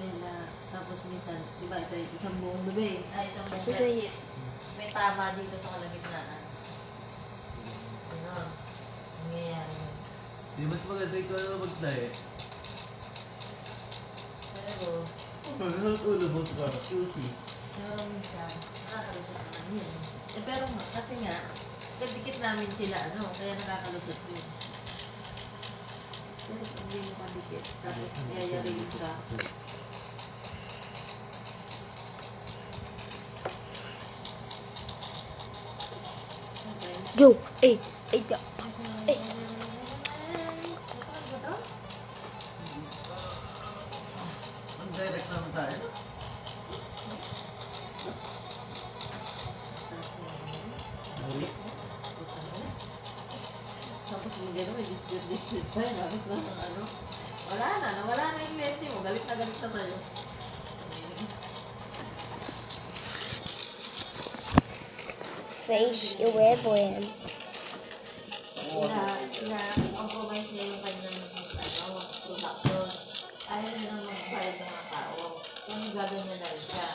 tela. Tapos minsan, di ba ito isang buong gabi. Ay, isang buong bedsheet. May tama dito sa kalagitnaan. Ano? Nangyayari yun. Di mas maganda ikaw na magtahe. Pero, Ang ulo mo sa QC. Pero minsan, nakakalusot naman yun. Eh pero nga, kasi nga, kadikit namin sila, ano, kaya nakakalusot yun. Pero kung hindi mo kadikit, tapos yayarilis ka. Joe, eh, ka. Ang direct naman tayo. Tapos yung gano'n, may dispute pa yun. Tapos na ano, nawala na yung lente mo. Galit na sa'yo. Face iwebwen. ina-compromise niya yung kanyang production. Ayaw niya nang magbayad ng mga tao. Kung gagawin niya na rin siya.